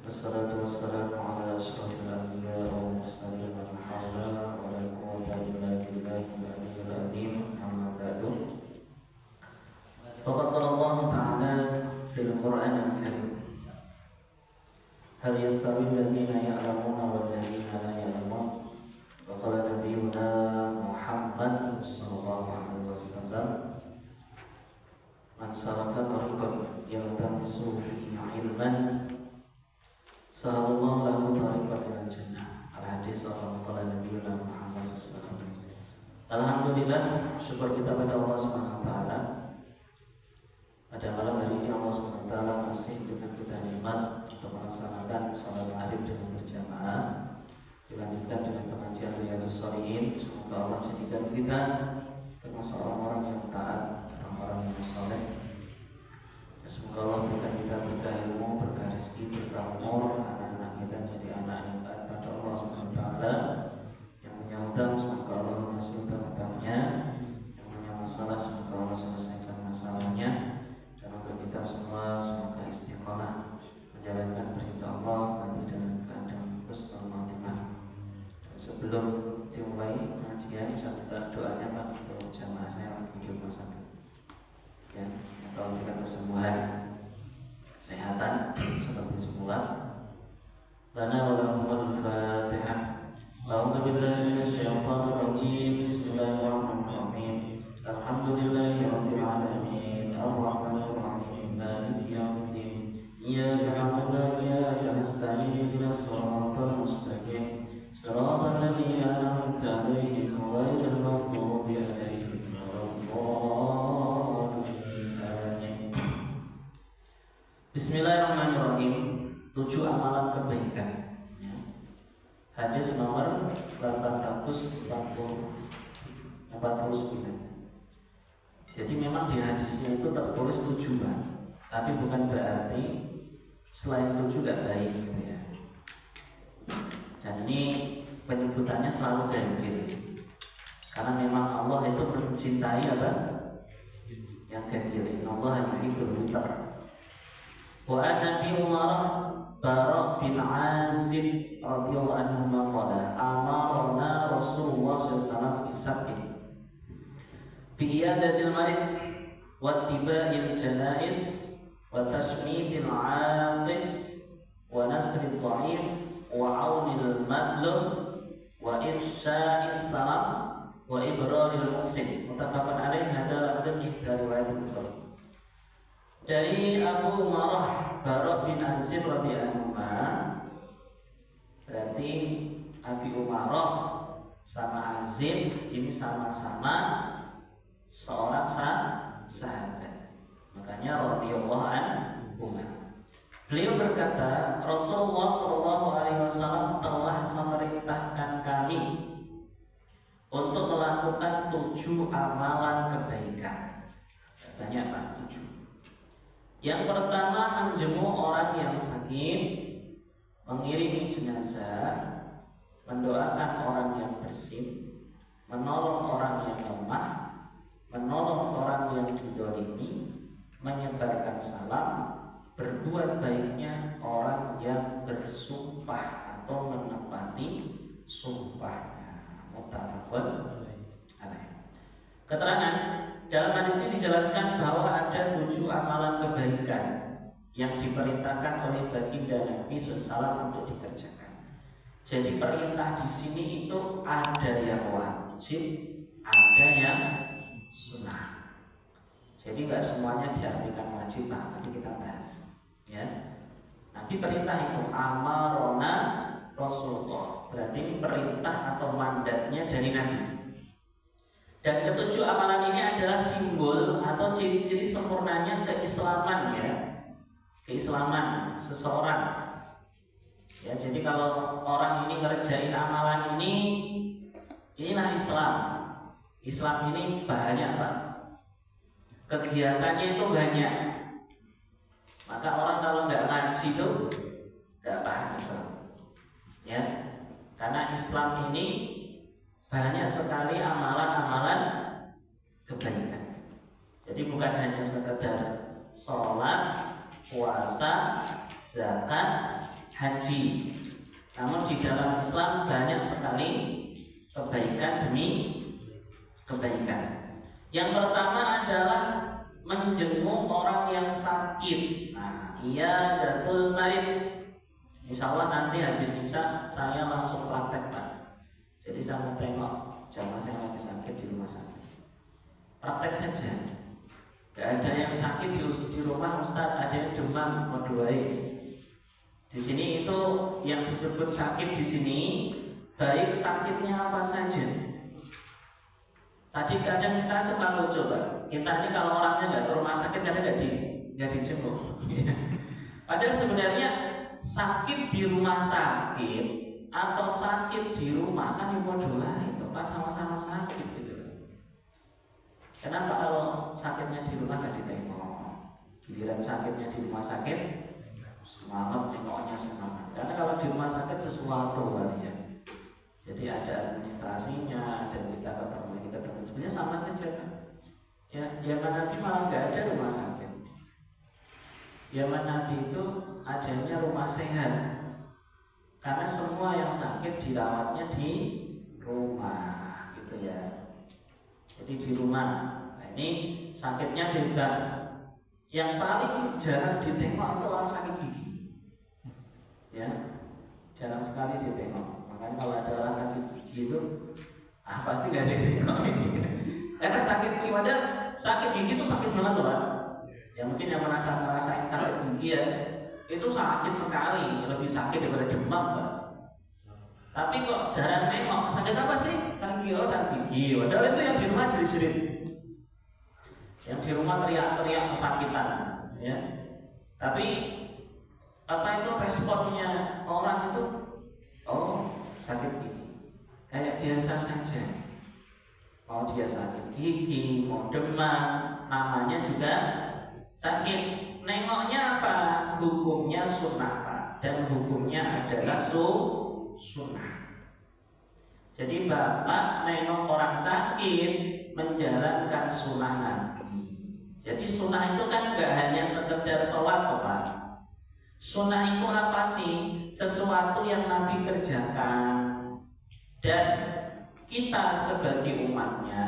Wassalatu wassalamu ala asyrafil anbiya'i wal mursalin wa la hawla wa la quwwata illa billahil aliyyil azim. Amma ba'du. Faqad qala Allah Ta'ala fil Qur'anil Karim, hal yastawi alladziina ya'lamuuna wal ladziina laa ya'lamuun. Wa qala nabiyyuna Muhammad sallallahu alaihi wasallam, man salaka tariqan yaltamisu fihi 'ilman sahalallahu lahu tariqan ilal jannah. Al-hadis wa qala nabiyyuna Muhammad sallallahu alaihi wasallam. Alhamdulillah, syukur kita pada Allah Subhanahu wa taala. Pada malam hari ini Allah Subhanahu wa taala masih dengan kita nikmat untuk melaksanakan salat maghrib dengan berjamaah, dilanjutkan dengan pengajian Riyadhus Shalihin. Semoga Allah jadikan kita termasuk orang-orang yang taat, orang-orang yang saleh. Semoga Allah berikan kita berkah ilmu, berkah rezeki, berkah umur, anak-anak kita jadi anak yang taat pada Allah Subhanahu wa taala. Yang punya hutang, semoga Allah lunasi hutang-hutangnya. Yang punya masalah, semoga Allah selesaikan masalahnya. Dan untuk kita semua, semoga istiqomah menjalankan perintah Allah nanti dengan keadaan husnul khatimah. Dan sebelum dimulai pengajian, catat doanya Pak untuk jamaah saya di rumah sakit. Ya, atau berikan kesembuhan, kesehatan seperti semula. Lana wa lahumul Fatihah. A'udzu billahi minasyaitonir rajim. Bismillahirrahmanirrahim. Alhamdulillahirabbil alamin. Arrahmanir rahim. Maliki yaumiddin. Iyyaka na'budu wa iyyaka nasta'in. Ihdinas siratal mustaqim. Siratal ladzina an'amta 'alaihim ghairil maghdubi 'alaihim waladdallin. Bismillahirrahmanirrahim. 7 amalan kebaikan. Hadis nomor 849. Jadi memang di hadisnya itu tertulis 7 Pak. Tapi bukan berarti selain 7 gak baik gitu ya. Dan ini penyebutannya selalu ganjil. Karena memang Allah itu mencintai apa? Yang ganjil. Allah yuhibbul muttaqin. Wa Nabi Umar Bara' bin Azib radhiyallahu anhu qala amarna Rasulullah sallallahu alaihi wasallam bisabbi bi iyadatil marid wa tiba'il janais wa tashmitil 'atis wa nasril dha'if wa 'aunil madlum wa ifsha'is salam wa ibraril muhsin. Muttafaqun alaih. Hadza lafdhu riwayat Bukhari. Dari Abu Umarah Bara' bin Azib radhiyallahu anhu. Berarti Abi Umarah sama Azib ini sama-sama seorang sahabat. Makanya radhiyallahu anhu. Beliau berkata, Rasulullah sallallahu alaihi wasallam telah memerintahkan kami untuk melakukan 7 amalan kebaikan. Banyak Pak, 7. Yang pertama, menjenguk orang yang sakit, mengiringi jenazah, mendoakan orang yang bersin, menolong orang yang lemah, menolong orang yang didolimi, menyebarkan salam, berbuat baiknya orang yang bersumpah atau menepati sumpahnya. Muttafaqun alaih. Keterangan dalam hadis ini dijelaskan bahwa ada 7 amalan kebaikan yang diperintahkan oleh baginda Nabi SAW untuk dikerjakan. Jadi perintah di sini itu ada yang wajib, ada yang sunnah. Jadi nggak semuanya diartikan wajib, nanti kita bahas. Ya, nanti perintah itu amarona Rasulullah, berarti perintah atau mandatnya dari Nabi. Dan ke-7 amalan ini adalah simbol atau ciri-ciri sempurnanya keislaman ya. Keislaman seseorang. Ya, jadi kalau orang ini ngerjain amalan ini, inilah Islam. Islam ini banyak Pak. Kegiatannya itu banyak. Maka orang kalau nggak ngaji itu nggak paham Islam. Ya, karena Islam ini banyak sekali amalan-amalan kebaikan. Jadi bukan hanya sekedar sholat, puasa, zakat, haji. Namun di dalam Islam banyak sekali kebaikan demi kebaikan. Yang pertama adalah menjenguk orang yang sakit. Nah, iyadatul marid. Insya Allah nanti habis isya saya langsung praktek, Pak. Jadi saya mau tengok jamaah saya lagi sakit di rumah sakit. Praktek saja. Gak ada yang sakit di rumah Ustaz, ada yang demam mau doain. Di sini itu yang disebut sakit di sini baik sakitnya apa saja. Tadi kadang kita suka lucu, Pak. Kita ini kalau orangnya nggak ke rumah sakit kadang nggak dijenguk. Padahal sebenarnya sakit di rumah sakit atau sakit di rumah kan yang doa itu Pak, sama-sama sakit gitu. Kenapa kalau sakitnya di rumah nggak ditengok? Giliran sakitnya di rumah sakit semangat tengoknya semangat. Karena kalau di rumah sakit sesuatu kan ya. Jadi ada administrasinya, dan kita ketemu. Sebenarnya sama saja kan. Ya, zaman Nabi malah nggak ada rumah sakit. Zaman Nabi itu adanya rumah sehat. Karena semua yang sakit dirawatnya di rumah, gitu ya. Jadi di rumah. Nah, ini sakitnya bebas. Yang paling jarang ditengok itu orang sakit gigi. Ya, jarang sekali ditengok. Makanya kalau ada orang sakit gigi itu pasti gak ada ditengok ini. Karena sakit gigi, padahal sakit gigi itu sakit banget loh, Pak. Ya mungkin yang ngerasain sakit gigi ya, itu sakit sekali, lebih sakit daripada demam, Pak. Tapi kok jarang nengok, sakit apa sih? Sakit gigi, sakit gigi. Padahal itu yang di rumah jerit-jerit. Yang di rumah teriak-teriak kesakitan, ya. Tapi apa itu responnya orang itu? Oh, sakit gigi. Kayak biasa saja. Mau dia sakit gigi, mau demam, namanya juga sakit. Nengoknya apa? Hukumnya sunnah, Pak. Dan hukumnya adalah sunnah. Jadi bapak nengok orang sakit menjalankan sunnah Nabi. Jadi sunnah itu kan gak hanya sekedar sholat, Pak. Sunnah itu apa sih? Sesuatu yang Nabi kerjakan. Dan kita sebagai umatnya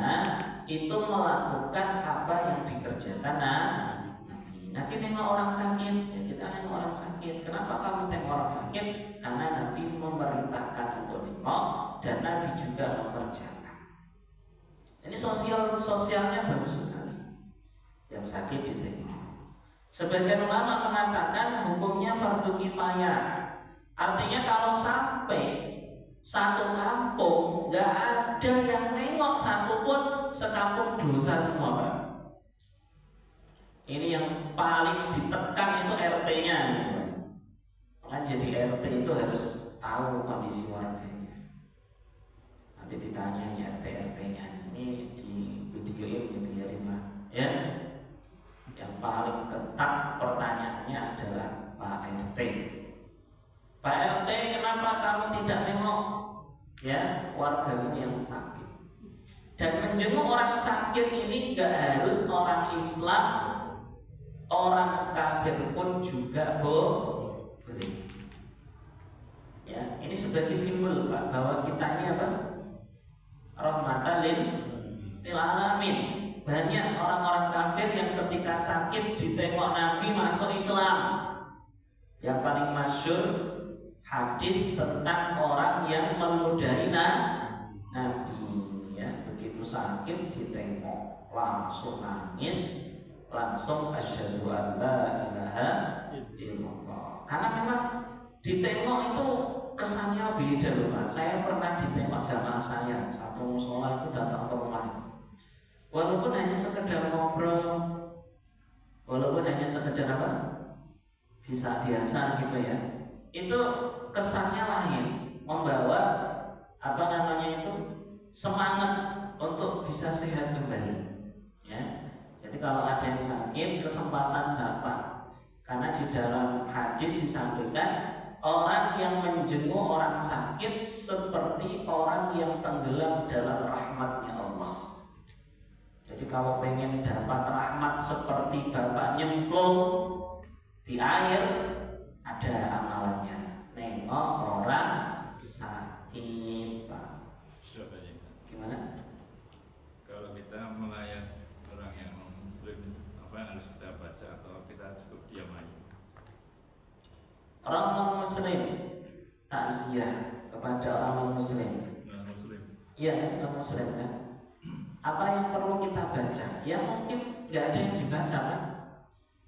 itu melakukan apa yang dikerjakan Nabi. Nabi nengok orang sakit, ya kita nengok orang sakit. Kenapa kamu nengok orang sakit? Karena Nabi memerintahkan untuk nengok dan Nabi juga mengerjakan. Ini sosialnya bagus sekali. Yang sakit ditengok. Sebagian ulama mengatakan hukumnya fardu kifayah. Artinya kalau sampai satu kampung nggak ada yang nengok satupun, sekampung dosa semua, Pak. Ini yang paling ditekan itu RT-nya, kan jadi RT itu harus tahu kondisi warganya. Nanti ditanya RT-nya, ini di video ini biarin Pak, ya. Yang paling ketat pertanyaannya adalah Pak RT. Pak RT, kenapa kamu tidak nengok ya warga ini yang sakit? Dan menjenguk orang sakit ini enggak harus orang Islam, orang kafir pun juga boleh. Ya, ini sebagai simbol, Pak, bahwa kita ini apa? Rahmatan lil alamin. Banyak orang-orang kafir yang ketika sakit ditengok Nabi masuk Islam. Yang paling masyhur hadis tentang orang yang meludahi Nabi, ya, begitu sakit ditengok langsung nangis, langsung asyhadu an la ilaha illallah. Karena memang ditengok itu kesannya beda loh, Pak. Saya pernah ditengok jamaah saya, satu mushola itu datang ke rumah. Walaupun hanya sekedar ngobrol, walaupun hanya sekedar apa? Bisa biasa gitu ya. Itu kesannya lain, membawa apa namanya itu semangat untuk bisa sehat kembali. Ya. Jadi kalau ada yang sakit, kesempatan Bapak. Karena di dalam hadis disampaikan orang yang menjenguk orang sakit seperti orang yang tenggelam dalam rahmatnya Allah. Jadi kalau pengen dapat rahmat seperti Bapak nyemplung di air, ada amalannya. Orang non muslim takziah kepada orang non muslim. Iya, non muslim kan. Apa yang perlu kita baca? Ya mungkin nggak ada yang dibaca kan?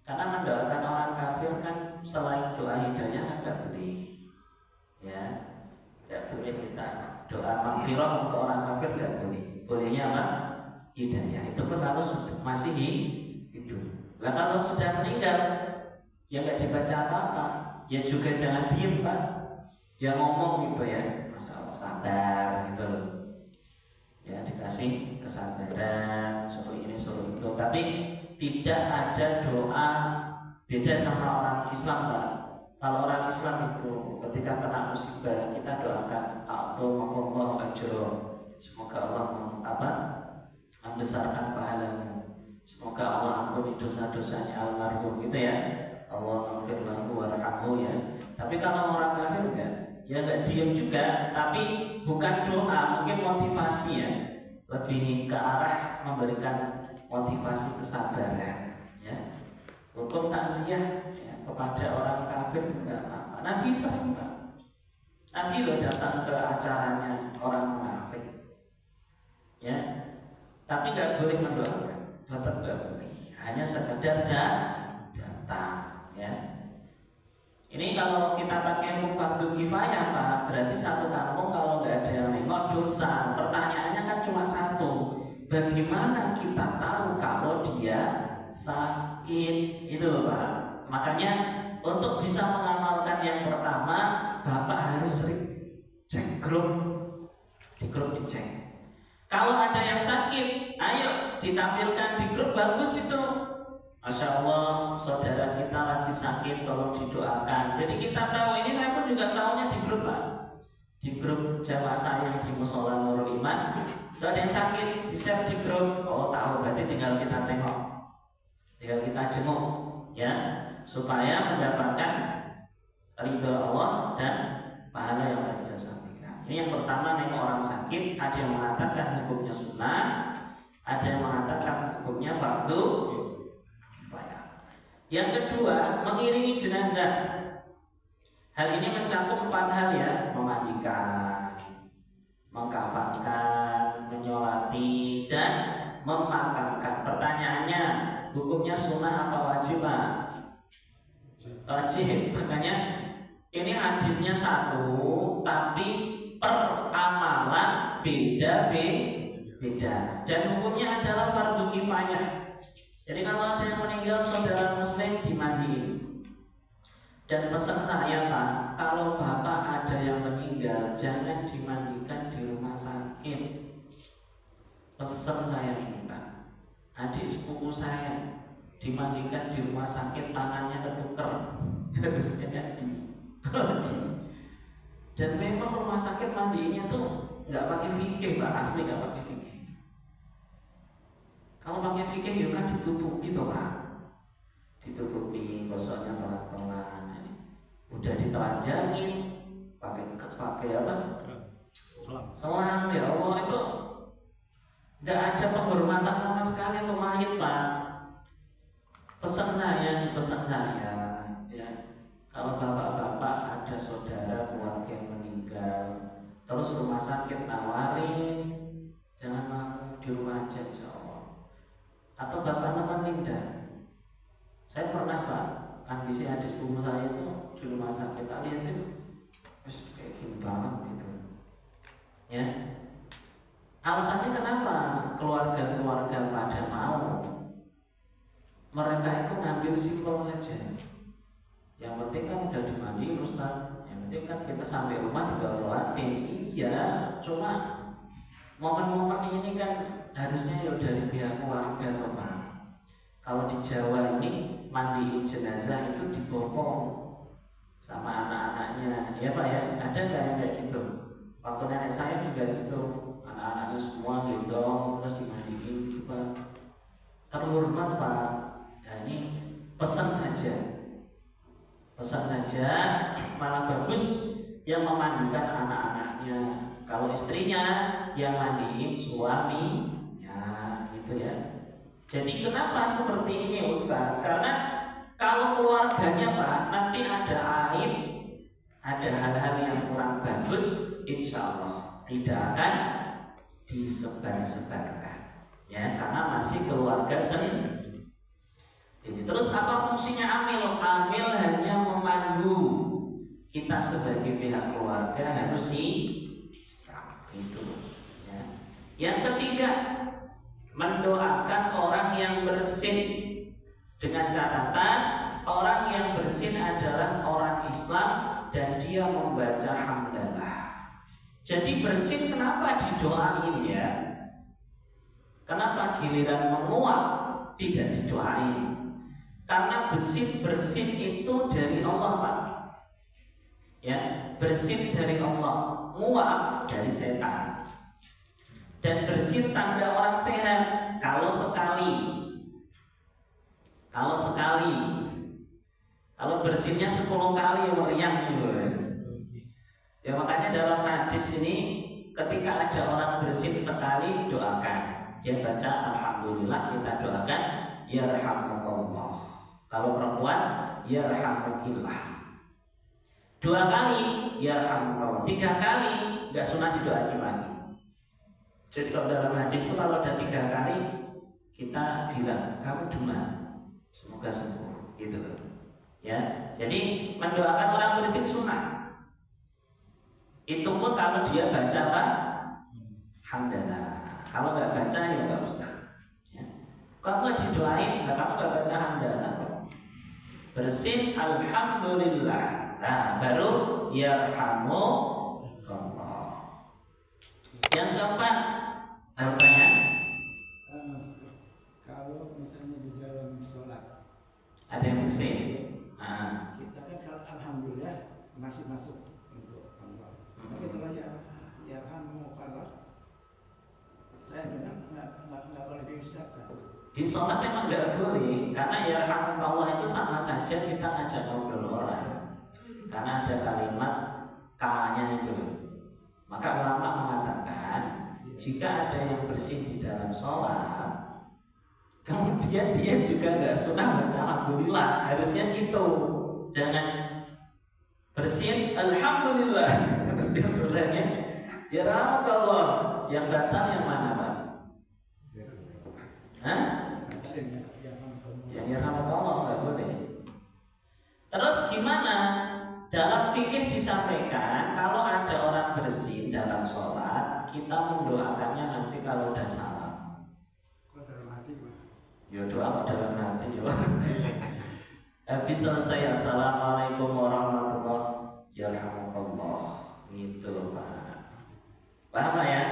Karena mendoakan orang kafir kan selain doa hidayah kan nggak boleh. Ya, nggak boleh kita doa maghfirah untuk orang kafir nggak boleh. Bolehnya apa? Hidayah. Itu pun harus masih hidup. Lah kalau sudah meninggal, ya nggak dibaca apa-apa. Ya juga jangan diem Pak. Dia ngomong gitu ya, Masya Allah sadar gitu loh. Ya dikasih kesabaran, suruh ini suruh itu. Tapi tidak ada doa beda sama orang Islam Pak. Kalau orang Islam itu ketika kena musibah kita doakan Allah ajro. Semoga Allah membesarkan pahalanya. Semoga Allah ampuni dosa-dosanya almarhum gitu ya. Allah maghfir lahu warhamhu ya. Tapi kalau orang kafir enggak, ya enggak diam juga, tapi bukan doa, mungkin motivasi ya. Lebih ke arah memberikan motivasi kesabaran ya. Hukum takziah ya, kepada orang kafir enggak apa-apa. Nabi sama. Nabi lo datang ke acaranya orang munafik. Ya. Tapi enggak boleh mendoakan. Tetap enggak boleh. Hanya sekedar datang ya. Ini kalau kita pakai hukum fardu kifayah Pak, berarti satu kampung kalau nggak ada yang nengok dosa. Pertanyaannya kan cuma satu, bagaimana kita tahu kalau dia sakit? Itu loh Pak. Makanya untuk bisa mengamalkan yang pertama, Bapak harus sering cek grup, di grup dicek. Kalau ada yang sakit, ayo ditampilkan di grup, bagus itu. Masya Allah, saudara kita lagi sakit, tolong didoakan. Jadi kita tahu, ini saya pun juga tahunya di grup Pak. Di grup jamaah saya yang di Musola Nurul Iman, kalau ada yang sakit, di-share di grup. Oh tahu, berarti tinggal kita tengok, tinggal kita jenguk ya, supaya mendapatkan ridho Allah dan pahala yang tadi saya sampaikan. Ini yang pertama, nengok orang sakit. Ada yang mengatakan hukumnya sunnah, ada yang mengatakan hukumnya fardu. Yang kedua, mengiringi jenazah. Hal ini mencakup 4 hal ya: memandikan, mengkafankan, menyolati, dan memakamkan. Pertanyaannya, hukumnya sunnah apa wajib Pak? Wajib. Makanya ini hadisnya satu, tapi per amalan beda. Dan hukumnya adalah fardu kifayah. Jadi kalau ada yang meninggal saudara muslim dimandiin. Dan pesan saya Pak, kalau Bapak ada yang meninggal jangan dimandikan di rumah sakit. Pesan saya ini Pak, adik sepupu saya dimandikan di rumah sakit, tangannya ketuker. Harusnya gini. Dan memang rumah sakit mandiinnya tuh nggak pakai fikih Pak, asli nggak pakai fikih. Kalau pakai fikih ya kan ditutupi tuh Pak, ditutupi, gosoknya pelan-pelan. Udah ditelanjangin pakai apa? Selang ya Allah, itu nggak ada penghormatan sama sekali untuk mayit Pak. Pesan saya ya, kalau bapak-bapak ada saudara keluarga yang meninggal, terus rumah sakit nawarin, jangan mau, di rumah aja insya Allah. Atau bapak nemenin dah. Saya pernah Pak, kondisi adik sepupu saya itu di rumah sakit, tak lihat itu kayak gini banget gitu ya. Alasannya kenapa? Keluarga-keluarga pada mau. Mereka itu ngambil simpel saja. Yang penting kan udah dimandiin Ustaz, yang penting kan kita sampai rumah juga lewatin. Iya, cuma momen-momen ini kan harusnya ya dari pihak keluarga atau Pak. Kalau di Jawa ini mandiin jenazah itu dibopong sama anak-anaknya, ya Pak ya. Ada nggak yang kayak gitu? Waktu nenek saya juga gitu, anak-anaknya semua gendong terus dimandiin gitu Pak. Terhormat Pak. Nah ini pesan saja, malah bagus yang memandikan anak-anaknya. Kalau istrinya yang mandiin suaminya gitu ya. Jadi kenapa seperti ini Ustaz? Karena Kalau keluarganya Pak, nanti ada aib, ada hal-hal yang kurang bagus, insya Allah tidak akan disebar-sebarkan, ya, karena masih keluarga sendiri. Jadi terus apa fungsinya amil? Amil hanya memandu kita sebagai pihak keluarga harus sikap itu. Ya. Yang ketiga, mendoakan orang yang bersin dengan catatan orang yang bersin adalah orang Islam dan dia membaca hamdalah. Jadi bersin kenapa didoain ya? Kenapa giliran menguap tidak didoain? Karena bersin itu dari Allah Pak. Ya, bersin dari Allah, nguap dari setan. Dan bersin tanda orang sehat kalau sekali. Kalau bersinnya 10 kali meriang gitu. Ya makanya dalam hadis ini ketika ada orang bersin sekali doakan. Dia baca alhamdulillah, kita doakan yarhamukallah. Kalau perempuan yarhamukillah. 2 kali yarhamukallah. 3 kali enggak sunah didoain lagi. Jadi kalau dalam hadis itu kalau ada 3 kali kita bilang kamu demam, semoga sembuh gitu loh. Ya, jadi mendoakan orang bersin sunnah. Itu pun kalau dia baca apa? Hamdalah. Kalau nggak baca ya nggak usah. Ya. Kalau nggak didoain, kamu nggak baca hamdalah. Bersin alhamdulillah. Nah, baru yarhamukallah. Yang keempat, apa? Kalau misalnya di dalam sholat ada yang bersin. Kita kan alhamdulillah masih masuk untuk Allah. Tapi kalau yarhamukallah, saya bilang nggak boleh diucapkan. Di sholat memang nggak boleh, karena yarhamukallah itu sama saja kita ngajak ngobrol orang. Karena ada kalimat K-nya itu. Maka ulama mengatakan jika ada yang bersin di dalam sholat, kemudian dia juga nggak sunnah baca alhamdulillah, harusnya gitu. Jangan bersin alhamdulillah terus dia sunnahnya yarhamukallah. Yang datang yang mana Pak? Hah? Yang yarhamukallah nggak boleh. Terus gimana? Dalam fikih disampaikan kalau ada orang bersin dalam sholat, kita mendoakannya nanti kalau udah salam. Kok dalam hati gimana? Ya doa dalam hati ya. Habis selesai assalamualaikum warahmatullahi wabarakatuh. Gitu loh Pak. Paham ya?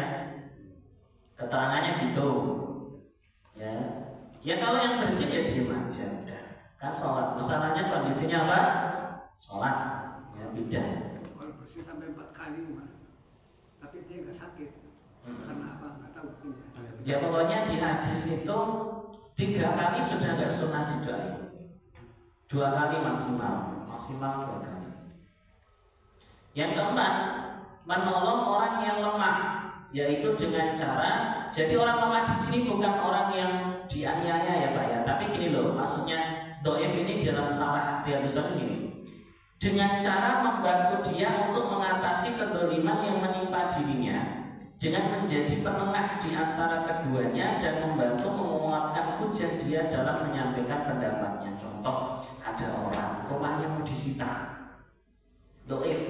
Keterangannya gitu. Ya. Ya kalau yang bersin ya diem aja udah. Kan sholat. Masalahnya kondisinya apa? Sholat. Ya beda. Kalau bersih sampai 4 kali gimana? Tapi dia nggak sakit. Karena apa? Nggak tahu. Ya pokoknya di hadis itu 3 kali sudah nggak sunnah didoain. 2 kali maksimal 2 kali. Yang keempat, menolong orang yang lemah, yaitu dengan cara. Jadi orang lemah di sini bukan orang yang dianiaya ya Pak ya, tapi gini loh, maksudnya doif ini dalam salah dia bisa begini. Dengan cara membantu dia untuk mengatasi kedoliman yang menimpa dirinya dengan menjadi penengah di antara keduanya dan membantu menguatkan hujah dia dalam menyampaikan pendapatnya. Contoh, ada orang rumahnya mau disita, doif.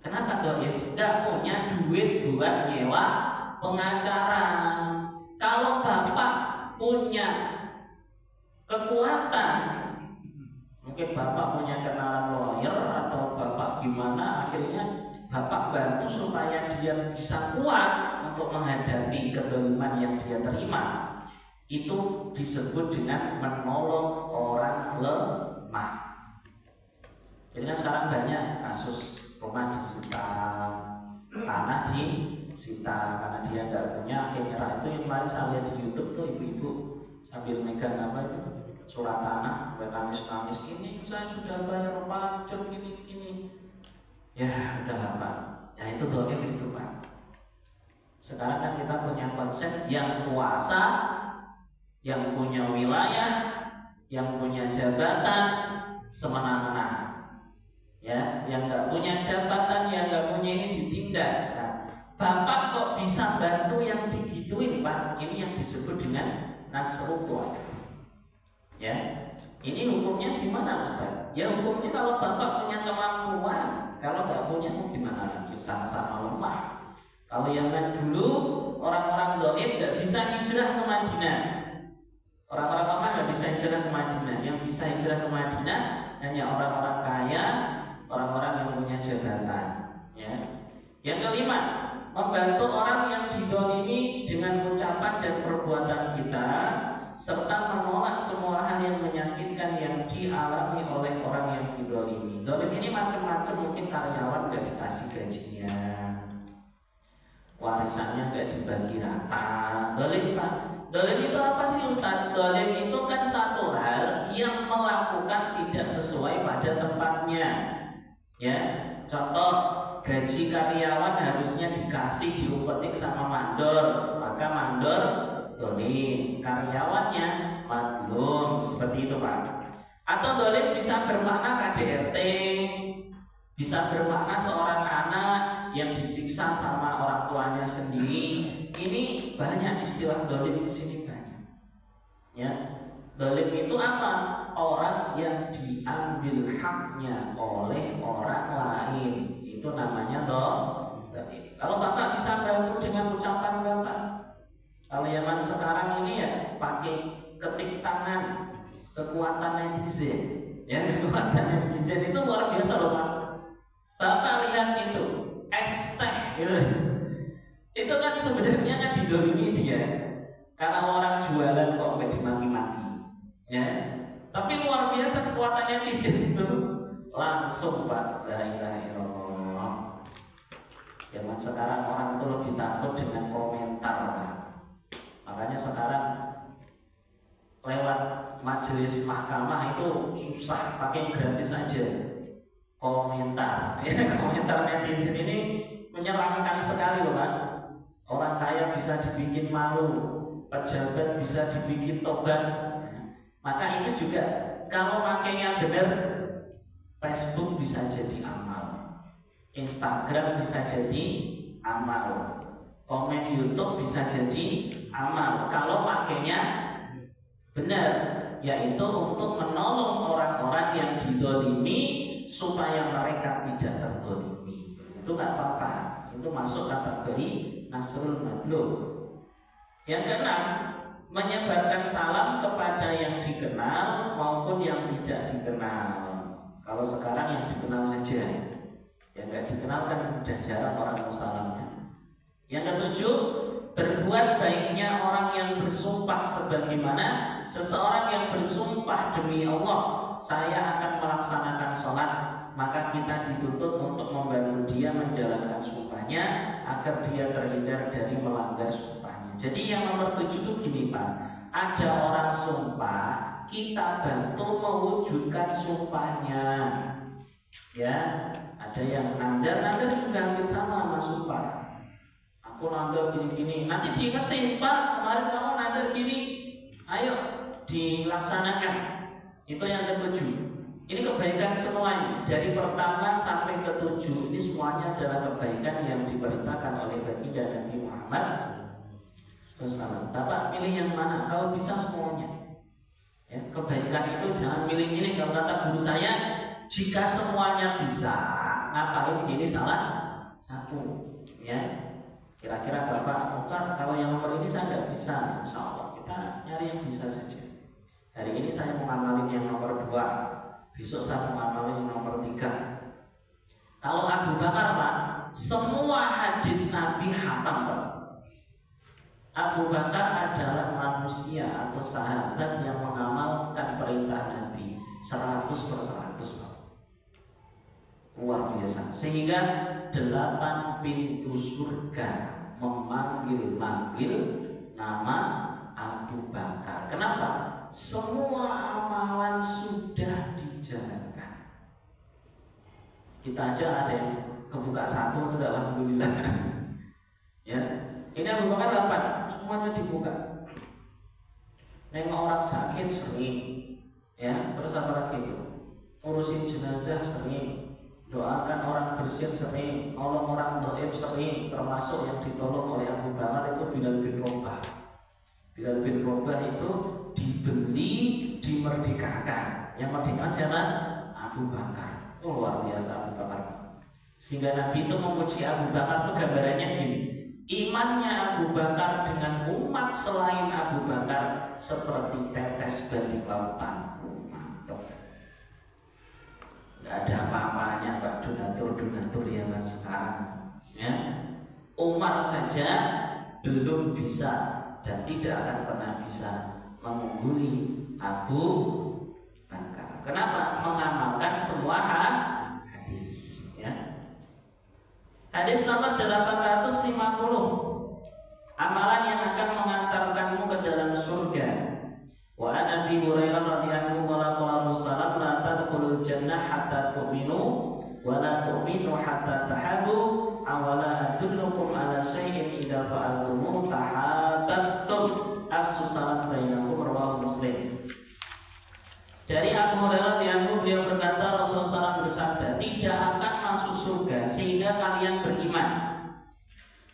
Kenapa doif? Gak punya duit buat nyewa pengacara. Kalau bapak punya kekuatan, mungkin bapak punya kenalan lawyer atau bapak gimana, akhirnya bapak bantu supaya dia bisa kuat untuk menghadapi kedoliman yang dia terima. Itu disebut dengan menolong orang lemah. Jadi kan sekarang banyak kasus rumah disita, tanah disita karena dia nggak punya, akhirnya itu yang kemarin saya lihat di YouTube tuh ibu-ibu sambil megang apa itu surat tanah, nangis-nangis, ini saya sudah bayar pajak ini. Ya udahlah Pak, ya itu doif itu Pak. Sekarang kan kita punya konsep yang kuasa, yang punya wilayah, yang punya jabatan semena-mena, ya, yang nggak punya jabatan, yang nggak punya ini ditindas. Nah, bapak kok bisa bantu yang digituin, Pak? Ini yang disebut dengan nasrul dhaif. Ya, ini hukumnya gimana, Ustaz? Ya hukumnya kalau bapak punya kemampuan, kalau nggak punya gimana lagi? Sama-sama lemah. Kalau yang dulu orang-orang dhaif nggak bisa hijrah ke Madinah. Orang-orang lemah nggak bisa hijrah ke Madinah. Yang bisa hijrah ke Madinah hanya orang-orang kaya, orang-orang yang punya jabatan. Ya. Yang kelima, membantu orang yang didolimi dengan ucapan dan perbuatan kita, serta menolak semua hal yang menyakitkan yang dialami oleh orang yang didolimi. Dolim ini macam-macam, mungkin karyawan nggak dikasih gajinya, warisannya nggak dibagi rata. Dolim, Pak. Dolim itu apa sih, Ustaz? Dolim itu kan satu hal yang melakukan tidak sesuai pada tempatnya. Ya, contoh, gaji karyawan harusnya dikasih diupetik sama mandor, maka mandor dolim, karyawannya madlum, seperti itu, Pak. Atau dolim bisa bermakna KDRT, bisa bermakna seorang anak yang disiksa sama orang tuanya sendiri. Ini banyak istilah dolim di sini banyak. Ya, dolim itu apa? Orang yang diambil haknya oleh orang lain, itu namanya dolim. Kalau bapak bisa bantu dengan ucapan bapak. Kalau zaman sekarang ini ya pakai ketik tangan, kekuatan netizen. Ya, kekuatan netizen itu luar biasa loh, Pak. Bapak lihat itu, hashtag gitu. Itu kan sebenarnya kan didolimi dia. Karena orang jualan kok nggak dimaki-maki. Ya. Tapi luar biasa kekuatan netizen itu. Langsung, Pak, la ilaha illallah. Zaman sekarang orang itu lebih takut dengan komentar, Pak. Makanya sekarang lewat majelis mahkamah itu susah, pakai gratis aja komentar. Ya, komentar netizen ini menyeramkan sekali loh, Pak. Orang kaya bisa dibikin malu, pejabat bisa dibikin tobat. Maka itu juga kalau pakainya benar, Facebook bisa jadi amal, Instagram bisa jadi amal, komen YouTube bisa jadi amal kalau pakainya benar, yaitu untuk menolong orang-orang yang didolimi supaya mereka tidak terdolimi. Itu nggak apa-apa, itu masuk kategori nasrul madlum. Yang keenam, menyebarkan salam kepada yang dikenal maupun yang tidak dikenal. Kalau sekarang yang dikenal saja, yang nggak dikenal kan udah jarang orang mau salamnya. Yang ketujuh, berbuat baiknya orang yang bersumpah, sebagaimana seseorang yang bersumpah demi Allah, saya akan melaksanakan sholat, maka kita dituntut untuk membantu dia menjalankan sumpahnya agar dia terhindar dari melanggar sumpahnya. Jadi yang nomor 7 itu gini, Pak, ada orang sumpah, kita bantu mewujudkan sumpahnya. Ya, ada yang nandar juga hampir sama sumpah. Aku nandar gini-gini, nanti diingetin, Pak, kemarin kamu nandar gini, ayo dilaksanakan. Itu yang ketujuh. Ini kebaikan semuanya, dari pertama sampai ketujuh ini semuanya adalah kebaikan yang diperintahkan oleh baginda Nabi Muhammad SAW. Bapak pilih yang mana? Kalau bisa semuanya. Ya, kebaikan itu jangan milih-milih. Kalau kata guru saya, jika semuanya bisa, ngapain ini salah satu? Ya, kira-kira Bapak, Ustaz, kalau yang nomor ini saya nggak bisa, insya Allah kita nyari yang bisa saja. Hari ini saya mau ngamalin yang nomor 2, besok saya mau ngamalin yang nomor 3. Kalau Abu Bakar, Pak, semua hadis Nabi hatam, Pak. Abu Bakar adalah manusia atau sahabat yang mengamalkan perintah Nabi 100%, Pak. Luar biasa. Sehingga 8 pintu surga memanggil-manggil nama Abu Bakar. Kenapa? Semua amalan sudah dijalankan. Kita aja ada yang kebuka 1 itu alhamdulillah. Ya. Ini Abu Bakar 8, semuanya dibuka. Nengok orang sakit sering, Ya, terus apa lagi itu? Urusin jenazah sering, doakan orang bersihin sering, nolong orang dhaif sering, termasuk yang ditolong oleh Abu Bakar itu Bilal bin Rabah. Bilal bin Rabah itu dibeli, dimerdekakan. Yang merdekakan siapa? Abu Bakar. Oh, luar biasa Abu Bakar. Sehingga Nabi itu memuji Abu Bakar itu gambarannya gini. Imannya Abu Bakar dengan umat selain Abu Bakar seperti tetes bagi lautan. Mantap. Gak ada apa-apanya Pak donatur zaman sekarang. Ya. Umar saja belum bisa dan tidak akan pernah bisa mengungguli Abu Bakar. Kenapa? Mengamalkan semua hadis. Ya. Hadis nomor 850. Amalan yang akan mengantarkanmu ke dalam surga. Wa an Abi Hurairah radhiyallahu anhu qala la tadkhulul jannah hatta tu'minu wa la tu'minu hatta tahabu awala adullukum ala syai'in idza fa'altum tahabbtum afsu salam bainakum rawahu Muslim. Dari Abu Hurairah radhiyallahu beliau berkata Rasulullah SAW bersabda, tidak akan masuk surga sehingga kalian beriman,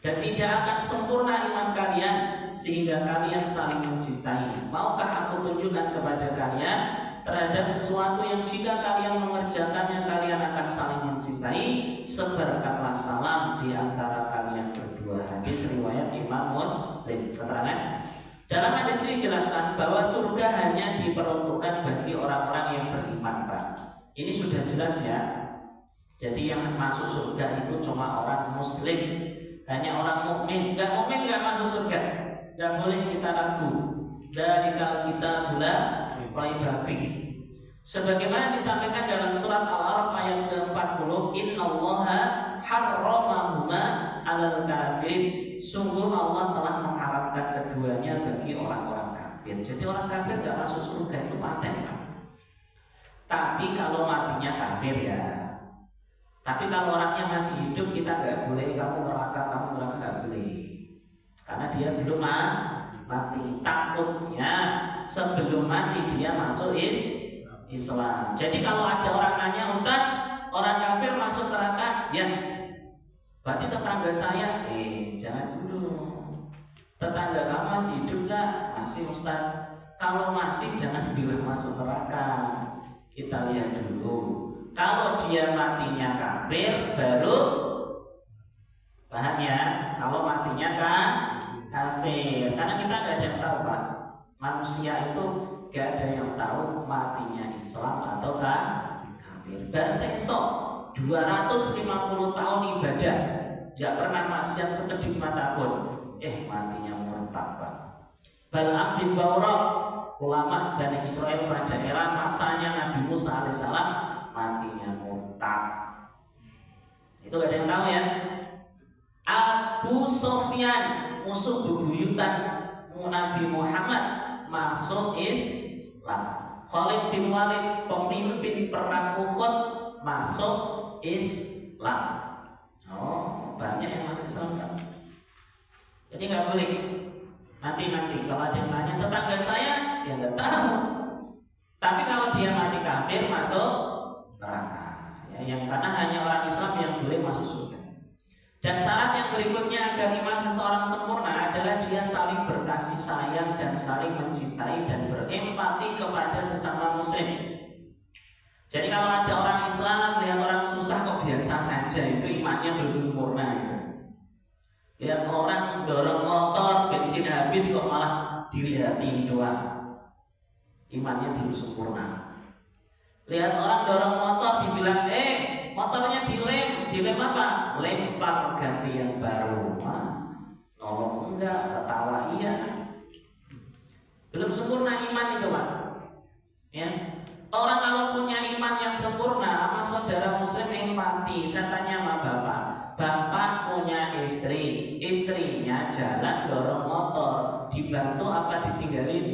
dan tidak akan sempurna iman kalian sehingga kalian saling mencintai. Maukah aku tunjukkan kepada kalian terhadap sesuatu yang jika kalian mengerjakannya kalian akan saling mencintai? Sebarkanlah salam di antara kalian berdua. Hadis riwayat Imam Muslim. Keterangan dalam hadis ini dijelaskan bahwa surga hanya diperuntukkan bagi orang-orang yang beriman, Pak. Ini sudah jelas ya. Jadi yang masuk surga itu cuma orang muslim, hanya orang mukmin. Enggak mukmin enggak masuk surga. Enggak boleh kita ragu. Dari kalau kita bulan raiba fi. Sebagaimana disampaikan dalam surat Al-A'raf ayat ke-40, innallaha harramahuma 'alal kafirin. Sungguh Allah telah mengharamkan keduanya bagi orang-orang kafir. Jadi orang kafir enggak masuk surga itu paten, Pak. Tapi kalau matinya kafir ya. Tapi kalau orangnya masih hidup kita nggak boleh kamu neraka nggak boleh, karena dia belum mati. Takutnya sebelum mati dia masuk Islam. Jadi kalau ada orang nanya, Ustaz, orang kafir masuk neraka, ya berarti tetangga saya, jangan dulu. Tetangga kamu masih hidup nggak? Masih, Ustaz. Kalau masih jangan bilang masuk neraka. Kita lihat dulu. Kalau dia matinya kafir, baru paham ya. Kalau matinya kan kafir, karena kita nggak ada yang tahu, Pak. Manusia itu nggak ada yang tahu matinya Islam atau kafir. Bersesok 250 tahun ibadah, nggak pernah maksiat sekedip mata pun, matinya murtad, Pak. Bal'am bin Ba'urah, ulama Bani Israel pada era masanya Nabi Musa alaihissalam, matinya murtad. Itu gak ada yang tahu ya. Abu Sufyan, musuh bebuyutan Nabi Muhammad, masuk Islam. Khalid bin Walid, pemimpin perang Uhud, masuk Islam. Oh, banyak yang masuk Islam kan? Jadi nggak boleh. Nanti kalau ada yang nanya tetangga saya, ya nggak tahu. Tapi kalau dia mati kafir masuk neraka. Ya, yang karena hanya orang Islam yang boleh masuk surga. Dan syarat yang berikutnya agar iman seseorang sempurna adalah dia saling berkasih sayang dan saling mencintai dan berempati kepada sesama muslim. Jadi kalau ada orang Islam lihat orang susah kok biasa saja, itu imannya belum sempurna itu. Lihat orang dorong motor bensin habis kok malah dilihatin doang, imannya belum sempurna. Lihat orang dorong motor dibilang motornya dilem apa? Lempar ganti yang baru. Nolong enggak, ketawa iya. Belum sempurna iman itu, Pak. Ya. Orang kalau punya iman yang sempurna sama saudara muslim empati. Saya tanya sama bapak punya istri, istrinya jalan dorong motor, dibantu apa ditinggalin?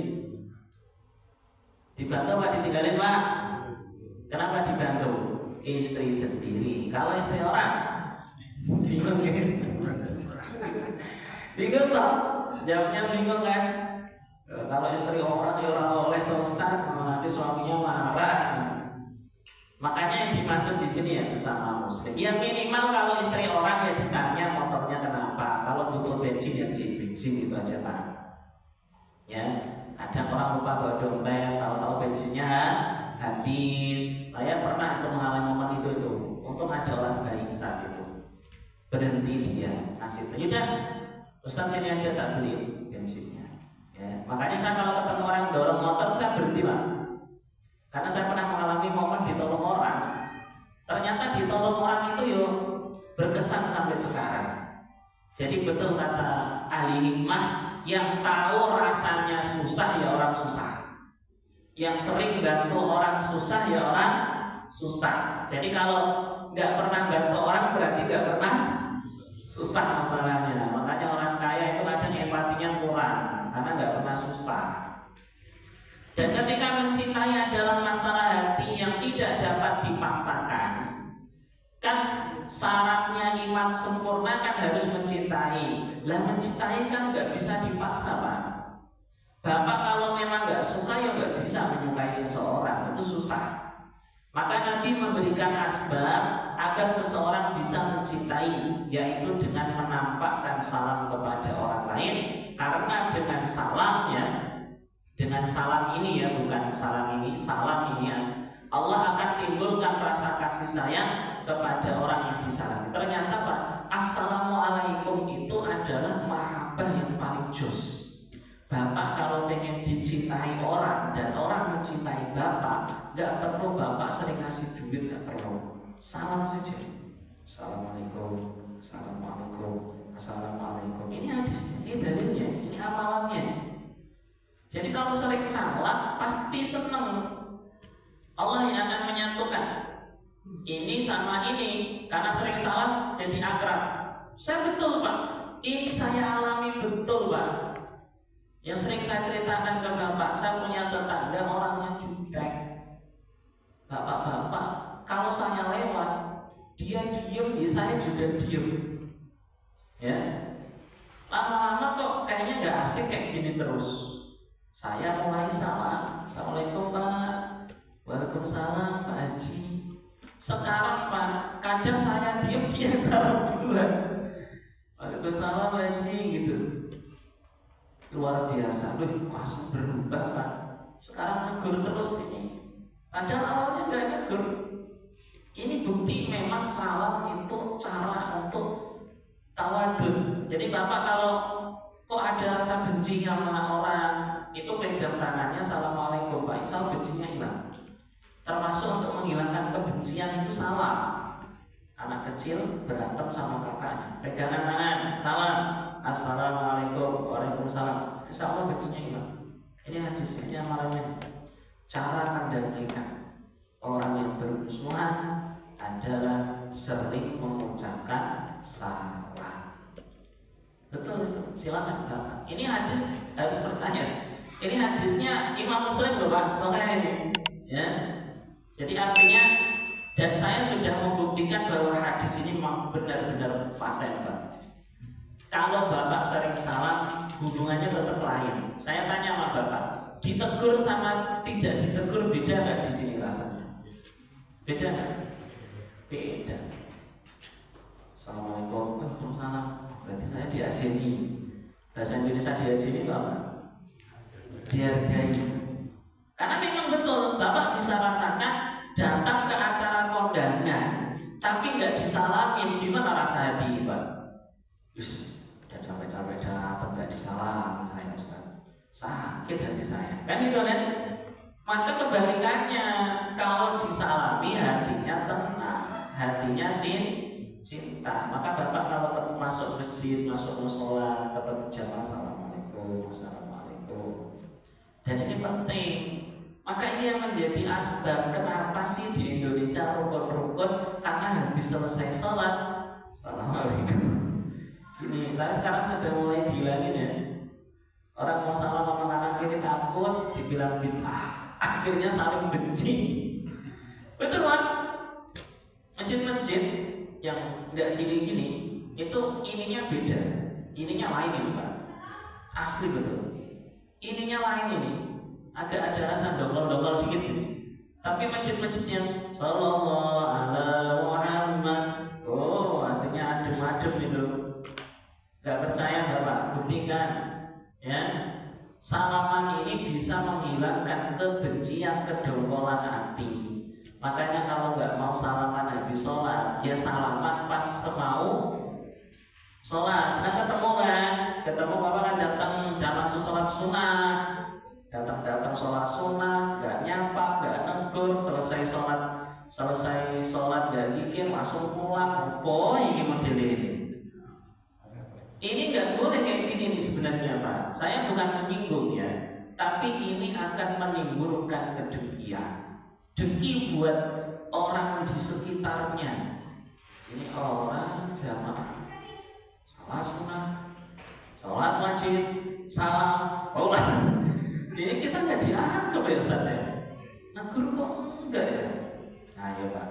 Dibantu apa ditinggalin, Pak? Kenapa dibantu? Istri sendiri. Kalau istri orang bingung kan? Bingung toh? Jawabnya bingung kan? Kalau istri orang ya ora oleh to Ustaz, nanti suaminya marah. Makanya yang dimaksud di sini ya sesama muslim. Ya minimal kalau istri orang ya ditanya motornya kenapa. Kalau butuh bensin ya beli bensin, itu aja Pak. Ya, ada orang lupa bawa dompet, tahu-tahu bensinnya habis. Saya pernah mengalami momen itu. Untung ada orang baik saat itu. Berhenti dia kasih itu. Udah, Ustaz sini aja tak beli bensinnya. Ya, makanya saya kalau ketemu orang dorong motor saya berhenti Pak. Karena saya pernah mengalami momen ditolong orang. Ternyata ditolong orang itu yo berkesan sampai sekarang. Jadi betul kata ahli hikmah, yang tahu rasanya susah ya orang susah. Yang sering bantu orang susah ya orang susah. Jadi kalau nggak pernah bantu orang berarti nggak pernah susah masalahnya. Makanya orang kaya itu kadang empatinya kurang karena nggak pernah susah. Dan ketika mencintai adalah masalah hati yang tidak dapat dipaksakan. Kan syaratnya iman sempurna kan harus mencintai. Lah mencintai kan nggak bisa dipaksa Pak. Bapak kalau memang nggak suka ya nggak bisa menyukai seseorang, itu susah. Maka Nabi memberikan asbab agar seseorang bisa mencintai, yaitu dengan menampakkan salam kepada orang lain. Karena dengan salam ya, dengan salam ini ya, bukan salam ini, salam ini ya, Allah akan timbulkan rasa kasih sayang kepada orang yang disalami. Ternyata Pak, Assalamualaikum itu adalah mahabbah yang paling jos. Bapak kalau pengen dicintai orang dan orang mencintai Bapak, gak perlu Bapak sering ngasih duit, gak perlu. Salam saja. Assalamualaikum, Assalamualaikum, Assalamualaikum. Ini hadisnya, ini dalilnya, ini amalannya. Jadi kalau sering salam pasti senang. Allah yang akan menyatukan ini sama ini. Karena sering salam jadi akrab. Saya betul Pak, ini saya alami betul Pak. Yang sering saya ceritakan ke Bapak, saya punya tetangga orangnya jutek. Bapak-bapak, kalau saya lewat, dia diem, ya saya juga diem. Ya, lama-lama kok kayaknya nggak asik kayak gini terus. Saya mulai salam, Assalamualaikum Pak, Waalaikumsalam Pak Haji. Sekarang Pak, kadang saya diem, dia salam duluan. Waalaikumsalam Pak Haji gitu. Luar biasa, masih berubah Pak. Sekarang negur terus ini. Padahal awalnya nggak negur. Ini bukti memang salam itu cara untuk tawadun. Jadi Bapak kalau kok ada rasa benci sama orang, itu pegang tangannya Assalamualaikum Pak, insya Allah bencinya hilang. Termasuk untuk menghilangkan kebencian itu salam. Anak kecil berantem sama kakaknya, pegangan tangan, salam, Assalamualaikum, Waalaikumsalam. Insya Allah bencinya hilang. Ini hadisnya amalannya. Cara mengendalikan orang yang bermusuhan adalah sering mengucapkan salam. Betul itu, silakan Bapak. Ini hadis harus bertanya. Ini hadisnya Imam Muslim loh Pak, soalnya ini. Ya. Jadi artinya, dan saya sudah membuktikan bahwa hadis ini memang benar-benar paten Pak. Kalau Bapak sering salam, hubungannya tetap lain. Saya tanya sama Bapak, ditegur sama tidak ditegur beda nggak di sini rasanya? Beda nggak? Beda. Assalamualaikum, Waalaikumsalam. Berarti saya diajeni. Bahasa Indonesia diajeni itu apa? Dihargai. Karena memang betul, Bapak bisa rasakan datang ke acara kondangan, tapi nggak disalamin, gimana rasa hati Pak? Udah capek-capek datang nggak disalam saya Ustaz, sakit hati saya. Kan itu kan? Maka kebalikannya, kalau disalami hatinya tenang, hatinya cinta. Maka Bapak kalau masuk masjid, masuk mushola, ketemu jamaah, Assalamualaikum, Assalamualaikum. Dan ini penting. Maka ini yang menjadi asbab kenapa sih di Indonesia rukun-rukun, karena habis selesai sholat Assalamualaikum. Gini, tapi sekarang sudah mulai dihilangin ya. Orang mau salam sama kanan kiri takut dibilang bid'ah, akhirnya saling benci. Betul kan? Masjid-masjid yang nggak gini-gini itu ininya beda, ininya lain ini Pak. Asli betul. ininya lain ini, agak ada rasa dokol-dokol dikit ini. Tapi masjid-masjid yang Sallallahu ala Muhammad, oh artinya adem-adem itu. Gak percaya Bapak, buktikan ya. Salaman ini bisa menghilangkan kebencian, kedongkolan hati. Makanya kalau nggak mau salaman habis sholat, ya salaman pas semau sholat. Kita ketemu Bapak kan datang jamaah sholat sunnah, datang sholat sunnah, nggak nyapa, nggak negur, selesai sholat nggak zikir, langsung pulang. Oh ini model ini. Ini nggak boleh kayak gini nih sebenarnya Pak. Saya bukan menyinggung ya, tapi ini akan menimbulkan kedengkian. Dengki buat orang di sekitarnya. Ini orang jamaah sholat sunnah, sholat wajib, salam, sholat. Ini kita nggak dianggap ya Ustaz ya. Negur kok enggak ya? Ayo Pak.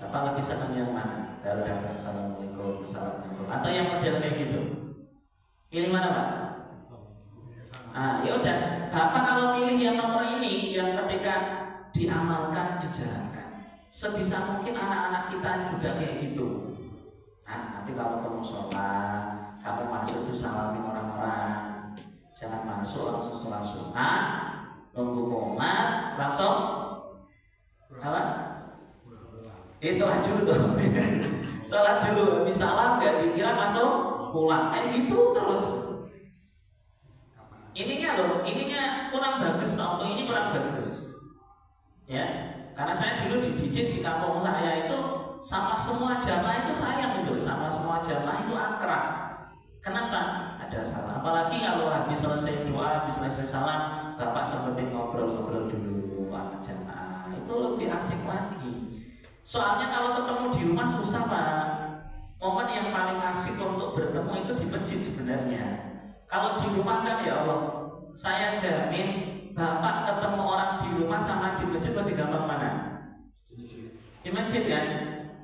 Bapak lebih senang yang mana? Kalau datang assalamualaikum, assalamualaikum, atau yang model kayak gitu? Pilih mana Pak? Ya udah. Bapak kalau pilih yang nomor ini, yang ketika diamalkan, dijalankan, sebisa mungkin anak-anak kita juga kayak gitu. Nah, nanti kalau kamu sholat, kamu masuk tuh salamin orang-orang. Jangan masuk langsung sholat sunnah, nunggu qomat, langsung apa? Sholat dulu dong. Sholat dulu, habis salam nggak dikira masuk pulang, kayak gitu terus. Ininya kurang bagus, contoh ini kurang bagus. Ya, karena saya dulu dididik di kampung saya itu sama semua jamaah itu sayang gitu, sama semua jamaah itu akrab. Kenapa? Ada salam. Apalagi kalau habis selesai doa, habis selesai salam, Bapak sempetin ngobrol-ngobrol dulu sama jamaah. Itu lebih asik lagi. Soalnya kalau ketemu di rumah susah Pak. Momen yang paling asik untuk bertemu itu di masjid sebenarnya. Kalau di rumah kan ya Allah, saya jamin Bapak ketemu orang di rumah sama di masjid lebih gampang mana? Di masjid kan?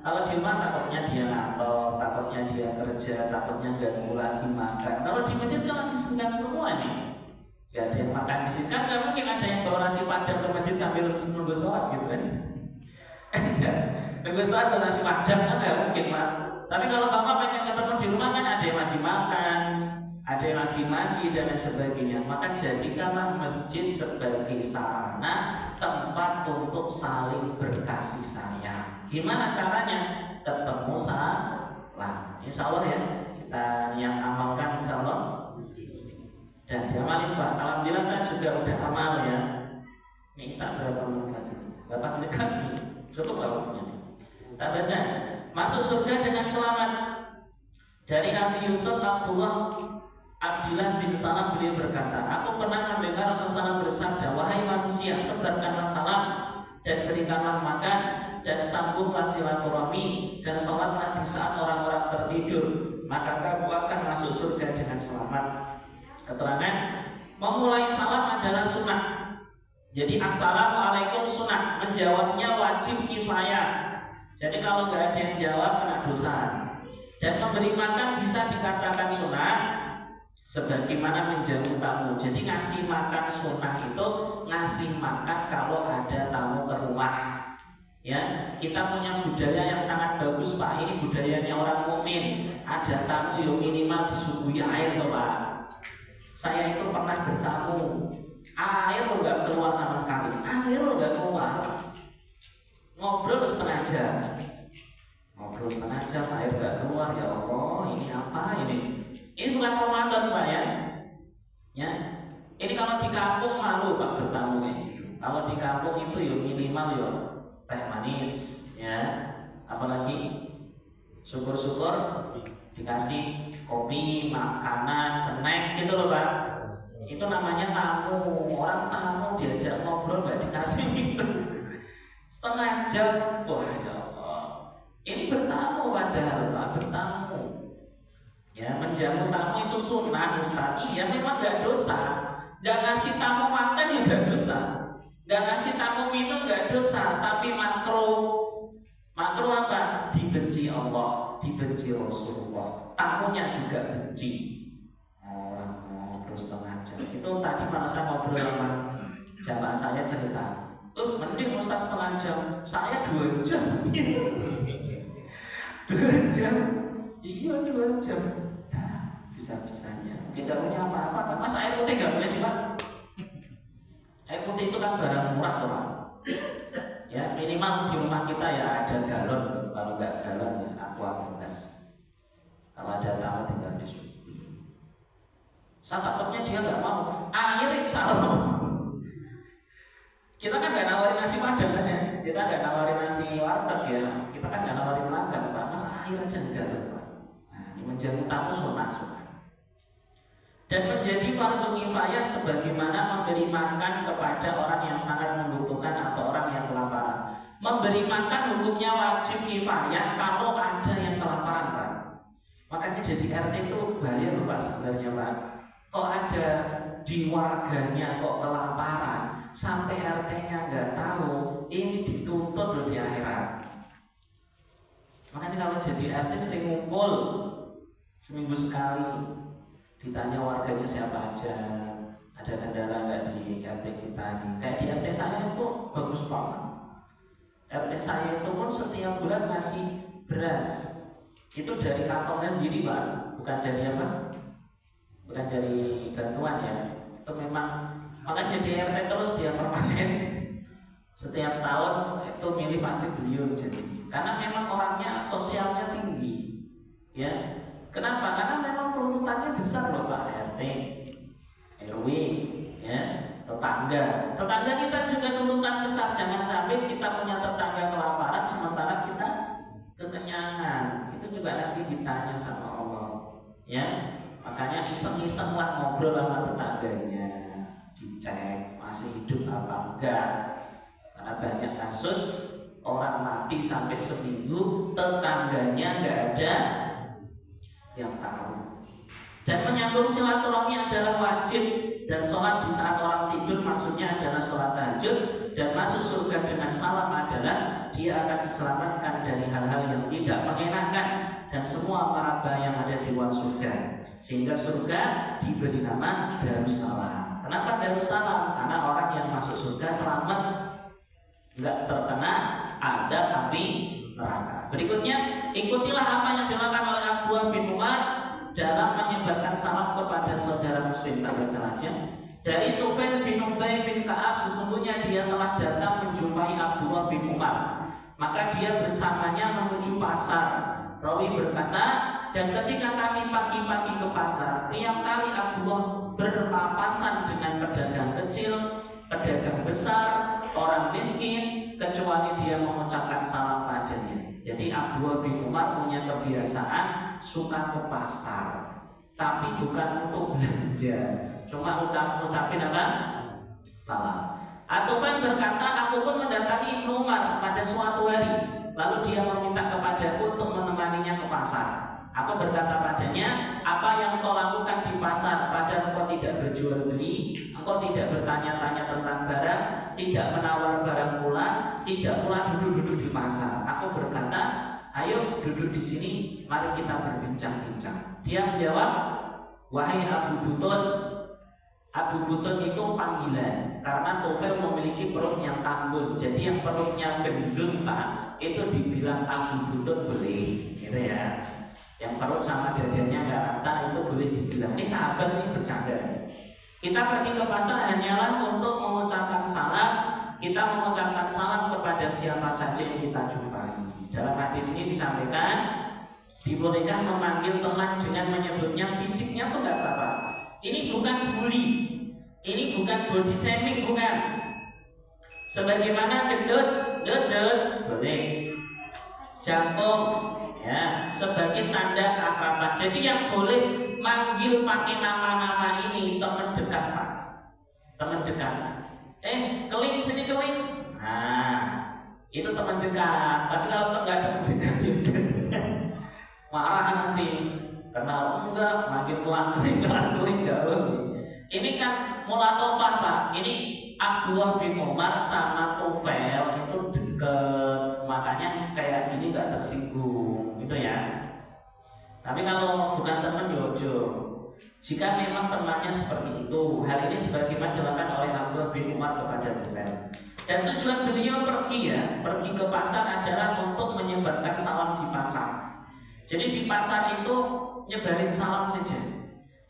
Kalau di rumah takutnya dia ngantor, takutnya dia kerja, takutnya ganggu lagi makan. Kalau di masjid kan lagi senggang semua nih. Ya ada yang makan di sini kan nggak mungkin ada yang bawa nasi padang ke masjid sambil nunggu sholat gitu kan? Nunggu sholat bawa nasi padang kan nggak mungkin Pak. Tapi kalau Bapak pengen ketemu di rumah kan ada yang lagi makan, ada yang lagi mandi dan lain sebagainya. Maka jadikanlah masjid sebagai sarana tempat untuk saling berkasih sayang. Gimana caranya? Ketemu salah. Insya Allah ya, kita yang amalkan insya Allah dan diamalin Pak. Alhamdulillah saya juga udah amal ya. Ini Isa berapa menit lagi? 8 menit lagi. Cukup lah waktunya. Kita baca. Masuk surga dengan selamat. Dari Abi Yusuf Abdullah bin Salam, beliau berkata, aku pernah mendengar Rasulullah SAW bersabda, wahai manusia, sebarkanlah salam dan berikanlah makan dan sambunglah silaturahmi dan sholatlah di saat orang-orang tertidur, maka kamu akan masuk surga dengan selamat. Keterangan, memulai salam adalah sunnah. Jadi assalamualaikum sunnah, menjawabnya wajib kifayah. Jadi kalau nggak ada yang jawab kena dosa. Dan memberi makan bisa dikatakan sunnah, sebagaimana menjamu tamu. Jadi ngasih makan sunnah itu ngasih makan kalau ada tamu ke rumah. Ya, kita punya budaya yang sangat bagus Pak. Ini budayanya orang mukmin. Ada tamu yang minimal disuguhi air tuh Pak. Saya itu pernah bertamu, air lo nggak keluar sama sekali. Air lo nggak keluar. Ngobrol setengah jam. Air nggak keluar, ya Allah. Ini apa ini? Ini bukan Ramadan Pak ya. Ya. Ini kalau di kampung malu Pak bertamu kayak gitu. Kalau di kampung itu ya minimal ya teh manis ya. Apalagi syukur-syukur dikasih kopi, makanan, snack gitu loh Pak. Itu namanya tamu. Orang tamu diajak ngobrol nggak dikasih setengah jam. Wah ya Allah. Ini bertamu padahal Pak, bertamu. Ya, menjamu tamu itu sunnah Ustaz. Iya memang gak dosa. Gak ngasih tamu makan ya gak dosa. Gak ngasih tamu minum gak dosa. Tapi makruh. Makruh apa? Dibenci Allah, dibenci Rasulullah. Tamunya juga benci. Orang ngobrol setengah jam. Itu tadi malah saya ngobrol sama jamaah saya cerita, mending Ustaz setengah jam, saya 2 jam. 2 jam, iya 2 jam. Nah, bisa-bisanya. Tidak punya apa-apa. Mas air putih nggak boleh sih Pak? Air putih itu kan barang murah tuh Pak. Ya minimal di rumah kita ya ada galon. Kalau nggak galon ya aqua gelas. Kalau ada tamu tinggal disuguhi. Saya takutnya dia nggak mau. Air insya Allah. Kita kan nggak nawarin nasi padang kan ya. Kita nggak nawarin nasi warteg ya. Kita kan nggak nawarin makan Pak. Mas air aja enggak Pak. Nah ini menjamu tamu sunat. Dan menjadi fardu kifayah sebagaimana memberi makan kepada orang yang sangat membutuhkan atau orang yang kelaparan. Memberi makan hukumnya wajib kifayah kalau ada yang kelaparan Pak. Makanya jadi RT itu bahaya loh Pak sebenarnya Pak. Kok ada di warganya kok kelaparan sampai RT-nya nggak tahu, ini dituntut loh di akhirat. Makanya kalau jadi RT sering ngumpul seminggu sekali. Ditanya warganya siapa aja, ada kendala nggak di RT kita nih? Kayak di RT saya itu bagus banget. RT saya itu pun setiap bulan ngasih beras. Itu dari kantongnya sendiri Pak, bukan dari apa? Bukan dari bantuan ya. Itu memang makanya jadi RT terus dia permanen. Setiap tahun itu milih pasti beliau jadi. Karena memang orangnya sosialnya tinggi, ya. Kenapa? Karena memang tuntutannya besar loh Pak. RT, RW, ya, tetangga. Tetangga kita juga tuntutan besar. Jangan sampai kita punya tetangga kelaparan sementara kita kekenyangan. Itu juga nanti ditanya sama Allah. Ya, makanya iseng-iseng lah ngobrol sama tetangganya, dicek masih hidup apa enggak. Karena banyak kasus orang mati sampai seminggu tetangganya nggak ada yang tahu. Dan menyambung silaturahmi adalah wajib, dan sholat di saat orang tidur maksudnya adalah sholat tahajud. Dan masuk surga dengan salam adalah dia akan diselamatkan dari hal-hal yang tidak mengenakan dan semua marabah yang ada di luar surga, sehingga surga diberi nama Darussalam. Kenapa Darussalam? Karena orang yang masuk surga selamat, nggak terkena azab api neraka. Berikutnya, ikutilah apa yang dilakukan oleh Abdullah bin Umar dalam menyebarkan salam kepada saudara muslim. Saja dari Tufail bin Ubay bin Ka'ab, sesungguhnya dia telah datang menjumpai Abdullah bin Umar, maka dia bersamanya menuju pasar. Rawi berkata, dan ketika kami pagi-pagi ke pasar, tiap kali Abdullah berpapasan dengan pedagang kecil, pedagang besar, orang miskin, kecuali dia mengucapkan salam padanya. Jadi Abdullah bin Umar punya kebiasaan suka ke pasar, tapi bukan untuk belanja, cuma ucapin apa? Salam. At-Tufail berkata, aku pun mendatangi Ibnu Umar pada suatu hari, lalu dia meminta kepadaku untuk menemaninya ke pasar. Aku berkata padanya, apa yang kau lakukan di pasar? Padahal engkau tidak berjual beli, engkau tidak bertanya-tanya tentang barang, tidak menawar barang pula, tidak pula duduk-duduk di pasar. Aku berkata, ayo duduk di sini, mari kita berbincang-bincang. Dia menjawab, wahai Abu Butun. Abu Butun itu panggilan karena Tufail memiliki perut yang tambun. Jadi yang perutnya gendut Pak, itu dibilang Abu Butun boleh, gitu ya. Yang perut sama dadanya nggak rata itu boleh dibilang. Ini sahabat nih bercanda. Kita pergi ke pasar hanyalah untuk mengucapkan salam. Kita mengucapkan salam kepada siapa saja yang kita jumpai. Dalam hadis ini disampaikan, dibolehkan memanggil teman dengan menyebutnya fisiknya pun nggak apa-apa. Ini bukan bully, ini bukan body shaming, bukan. Sebagaimana gendut, boleh. Jangkung, ya, sebagai tanda keakraban. Jadi yang boleh manggil pakai nama-nama ini teman dekat Pak, teman dekat. Keling sini keling. Nah, itu teman dekat. Tapi kalau nggak teman dekat, marah nanti. Karena enggak makin keling enggak boleh. Ini kan mulatofah Pak. Ini Abdullah bin Umar sama Tufail itu deket, makanya kayak gini nggak tersinggung, gitu ya. Tapi kalau bukan teman yojo, Jika memang temannya seperti itu, hal ini sebagaimana dilakukan oleh Abdullah bin Umar kepada Bilal. Dan tujuan beliau pergi ke pasar adalah untuk menyebarkan salam di pasar. Jadi di pasar itu nyebarin salam saja.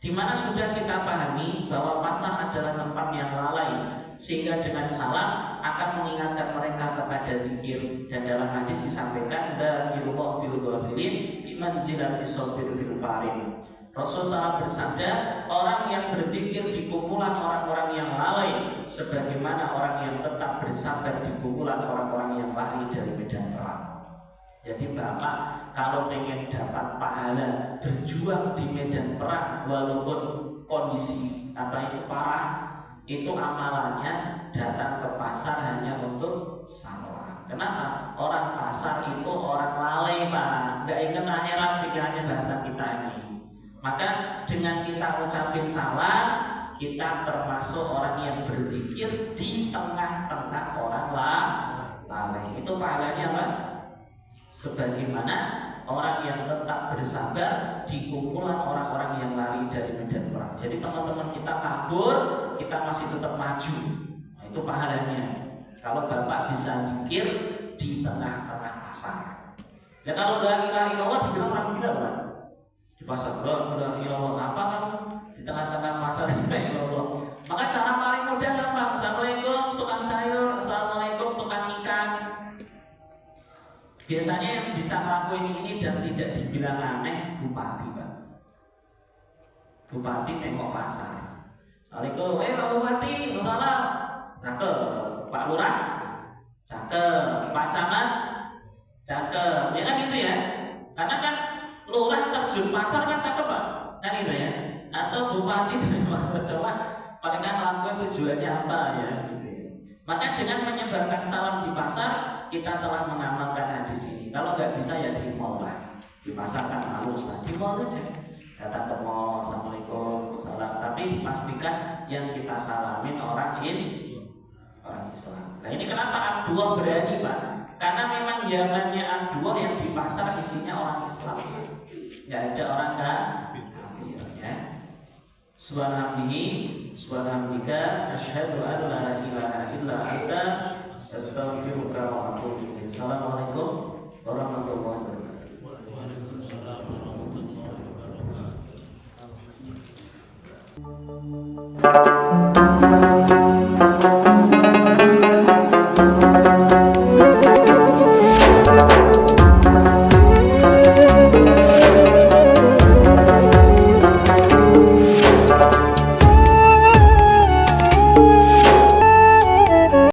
Dimana sudah kita pahami bahwa pasar adalah tempat yang lalai, sehingga dengan salam akan mengingatkan mereka kepada zikir. Dan dalam hadis disampaikan dzakirullah fil ghafilin bimanzilati sabir fil farin. Rasulullah bersabda, orang yang berzikir di kumpulan orang-orang yang lalai sebagaimana orang yang tetap bersabar di kumpulan orang-orang yang lari dari medan perang. Jadi Bapak kalau pengen dapat pahala berjuang di medan perang walaupun kondisi parah, itu amalannya datang ke pasar hanya untuk salam. Kenapa? Orang pasar itu orang lalai Pak, nggak ingat akhirat pikirannya bahasa kita ini. Maka dengan kita ucapin salam, kita termasuk orang yang berzikir di tengah-tengah orang lalai. Itu pahalanya apa? Sebagaimana orang yang tetap bersabar di kumpulan orang-orang yang lari dari medan perang. Jadi teman-teman kita kabur, kita masih tetap maju. Nah, itu pahalanya. Kalau Bapak bisa zikir di tengah-tengah pasar. Ya kalau la ilaha illallah dibilang orang gila Pak. Di pasar la ilaha illallah apa kamu di tengah-tengah pasar la ilaha illallah. Maka cara paling mudah gampang. Assalamualaikum tukang sayur, assalamualaikum tukang ikan. Biasanya yang bisa ngelakuin ini dan tidak dibilang aneh bupati Pak. Bupati tengok pasar. Assalamualaikum, Pak Bupati, salam. Cakep, Pak Lurah, cakep, Pak Camat, cakep. Ya kan gitu ya. Karena kan lurah terjun pasar kan cakep Pak, kan gitu ya. Atau bupati terjun pasar, coba paling kan lakukan tujuannya apa ya gitu ya. Maka dengan menyebarkan salam di pasar, kita telah mengamalkan hadis ini. Kalau nggak bisa ya di mall lah. Di pasar kan halus, di mall saja. Datang ke mall, assalamualaikum, salam. Tapi dipastikan yang kita salamin orang Islam. Nah ini kenapa Abdullah berani Pak? Karena memang zamannya Abdullah yang di pasar isinya orang Islam. Nggak ada orang kafir ya. Subhanallah, asyhadu an la ilaha illa anta astaghfiruka wa atubu ilaik. Assalamualaikum warahmatullahi wabarakatuh. Waalaikumsalam warahmatullahi wabarakatuh.